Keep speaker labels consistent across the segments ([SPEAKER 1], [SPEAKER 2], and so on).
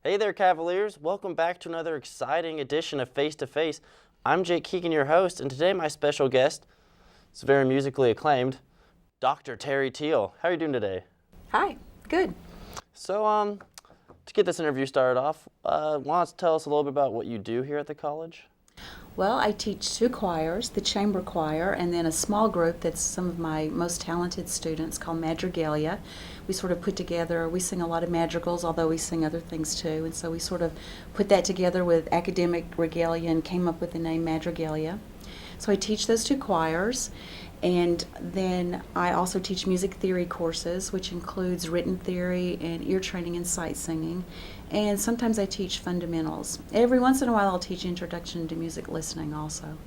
[SPEAKER 1] Hey there, Cavaliers. Welcome back to another exciting edition of Face to Face. I'm Jake Keegan, your host, and today my special guest is very musically acclaimed, Dr. Terri Teal. How are you doing today?
[SPEAKER 2] Hi, good.
[SPEAKER 1] So, to get this interview started off, why don't you tell us a little bit about what you do here at the college?
[SPEAKER 2] Well, I teach two choirs, the chamber choir, and then a small group that's some of my most talented students called Madrigalia. We sort of put together, we sing a lot of madrigals, although we sing other things too, and so we sort of put that together with academic regalia and came up with the name Madrigalia. So I teach those two choirs, and then I also teach music theory courses, which includes written theory and ear training and sight singing. And sometimes I teach fundamentals. Every once in a while I'll teach introduction to music listening also.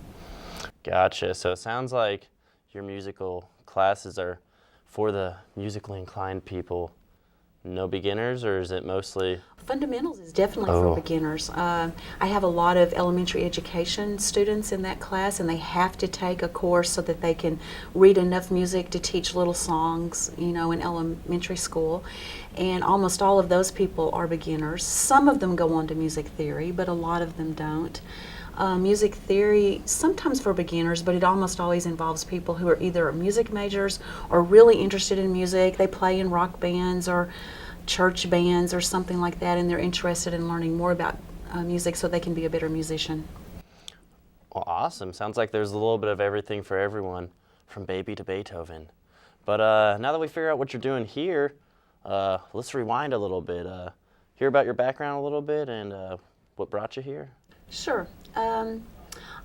[SPEAKER 1] Gotcha. So it sounds like your musical classes are for the musically inclined people. No beginners, or is it mostly?
[SPEAKER 2] Fundamentals is definitely for beginners. I have a lot of elementary education students in that class, and they have to take a course so that they can read enough music to teach little songs, in elementary school. And almost all of those people are beginners. Some of them go on to music theory, but a lot of them don't. Music theory, sometimes for beginners, but it almost always involves people who are either music majors or really interested in music. They play in rock bands or church bands or something like that, and they're interested in learning more about music so they can be a better musician.
[SPEAKER 1] Well, awesome. Sounds like there's a little bit of everything for everyone, from baby to Beethoven. But now that we figure out what you're doing here, let's rewind a little bit. Hear about your background a little bit and what brought you here.
[SPEAKER 2] Sure.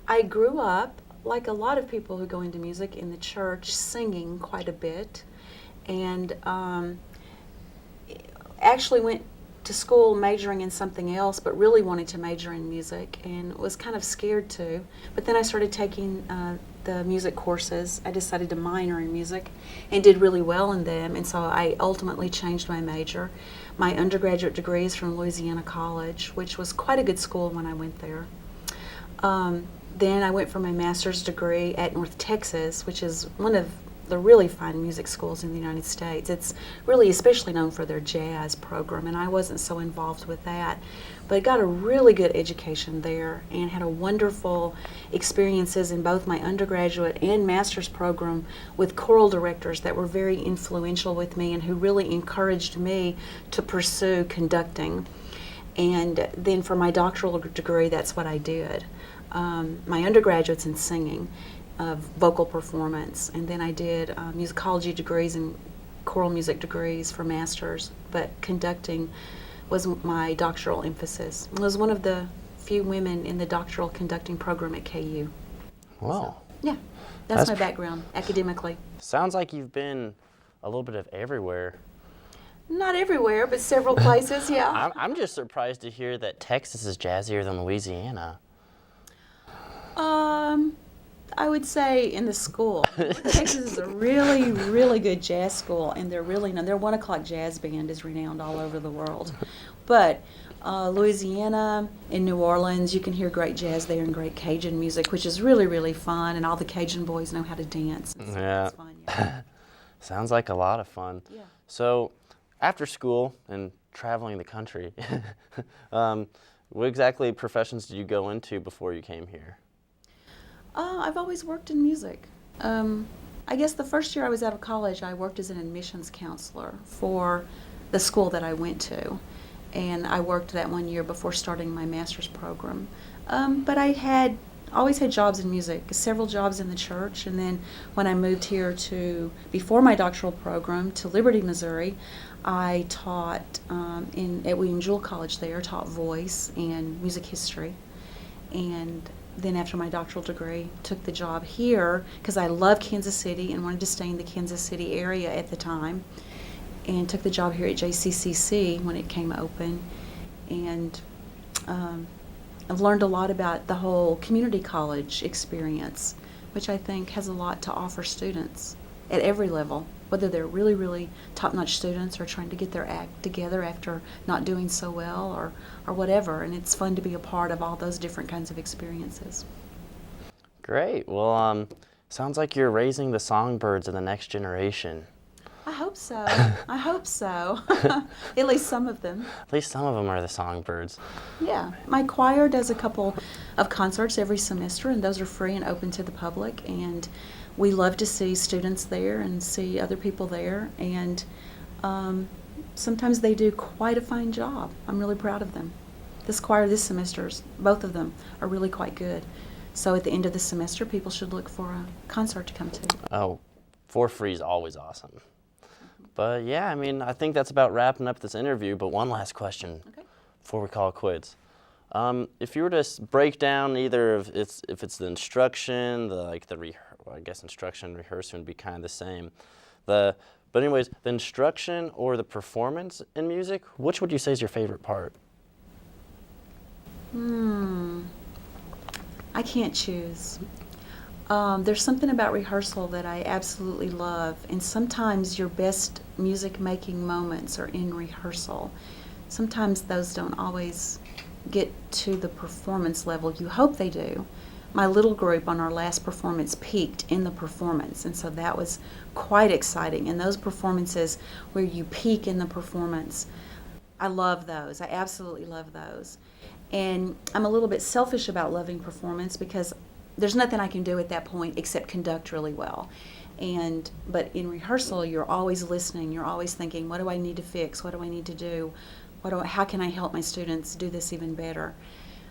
[SPEAKER 2] I grew up, like a lot of people who go into music, in the church, singing quite a bit, and actually went to school majoring in something else, but really wanted to major in music and was kind of scared to. But then I started taking the music courses. I decided to minor in music and did really well in them, and so I ultimately changed my major. My undergraduate degree is from Louisiana College, which was quite a good school when I went there. Then I went for my master's degree at North Texas, which is one of the really fine music schools in the United States. It's really especially known for their jazz program, and I wasn't so involved with that. But I got a really good education there and had a wonderful experiences in both my undergraduate and master's program with choral directors that were very influential with me and who really encouraged me to pursue conducting. And then for my doctoral degree, that's what I did. My undergraduate's in singing, vocal performance, and then I did musicology degrees and choral music degrees for masters, but conducting was my doctoral emphasis. I was one of the few women in the doctoral conducting program at KU.
[SPEAKER 1] Wow.
[SPEAKER 2] So, yeah, that's my background academically.
[SPEAKER 1] Sounds like you've been a little bit of everywhere.
[SPEAKER 2] Not everywhere, but several places, yeah.
[SPEAKER 1] I'm just surprised to hear that Texas is jazzier than Louisiana.
[SPEAKER 2] I would say in the school. Texas is a really, really good jazz school, and they're really known. Their 1 o'clock jazz band is renowned all over the world. But Louisiana and New Orleans, you can hear great jazz there and great Cajun music, which is really, really fun, and all the Cajun boys know how to dance.
[SPEAKER 1] Yeah.
[SPEAKER 2] It's fun, yeah.
[SPEAKER 1] Sounds like a lot of fun.
[SPEAKER 2] Yeah.
[SPEAKER 1] So, after school and traveling the country, what exactly professions did you go into before you came here?
[SPEAKER 2] I've always worked in music. I guess the first year I was out of college, I worked as an admissions counselor for the school that I went to. And I worked that 1 year before starting my master's program. But I always had jobs in music, several jobs in the church. And then when I moved here before my doctoral program, to Liberty, Missouri, I taught at William Jewell College there, taught voice and music history. And then after my doctoral degree, took the job here because I love Kansas City and wanted to stay in the Kansas City area at the time, and took the job here at JCCC when it came open. And I've learned a lot about the whole community college experience, which I think has a lot to offer students at every level, whether they're really, really top-notch students or trying to get their act together after not doing so well or whatever. And it's fun to be a part of all those different kinds of experiences.
[SPEAKER 1] Great. Well, sounds like you're raising the songbirds of the next generation.
[SPEAKER 2] I hope so. I hope so. At least some of them.
[SPEAKER 1] At least some of them are the songbirds.
[SPEAKER 2] Yeah. My choir does a couple of concerts every semester, and those are free and open to the public. And we love to see students there and see other people there. And sometimes they do quite a fine job. I'm really proud of them. This choir this semester, both of them are really quite good. So at the end of the semester, people should look for a concert to come to.
[SPEAKER 1] Oh, for free is always awesome. But yeah, I mean, I think that's about wrapping up this interview. But one last question before we call it quits. If you were to break down either if it's the instruction, I guess instruction and rehearsal would be kind of the same. But anyways, the instruction or the performance in music, which would you say is your favorite part?
[SPEAKER 2] I can't choose. There's something about rehearsal that I absolutely love, and sometimes your best music-making moments are in rehearsal. Sometimes those don't always get to the performance level. You hope they do. My little group on our last performance peaked in the performance, and so that was quite exciting. And those performances where you peak in the performance, I love those. I absolutely love those. And I'm a little bit selfish about loving performance because there's nothing I can do at that point except conduct really well. But in rehearsal, you're always listening. You're always thinking, what do I need to fix? What do I need to do? How can I help my students do this even better?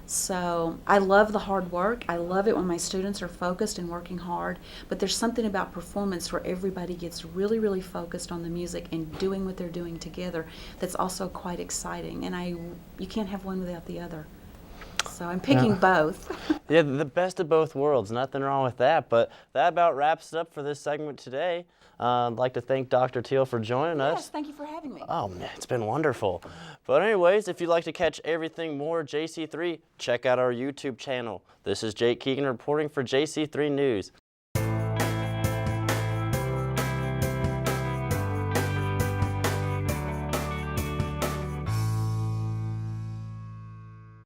[SPEAKER 2] So I love the hard work. I love it when my students are focused and working hard. But there's something about performance where everybody gets really, really focused on the music and doing what they're doing together that's also quite exciting. And you can't have one without the other. So I'm picking both.
[SPEAKER 1] Yeah, the best of both worlds. Nothing wrong with that. But that about wraps it up for this segment today. I'd like to thank Dr. Teal for joining us.
[SPEAKER 2] Yes, thank you for having me.
[SPEAKER 1] Oh, man, it's been wonderful. But anyways, if you'd like to catch everything more JC3, check out our YouTube channel. This is Jake Keegan reporting for JC3 News.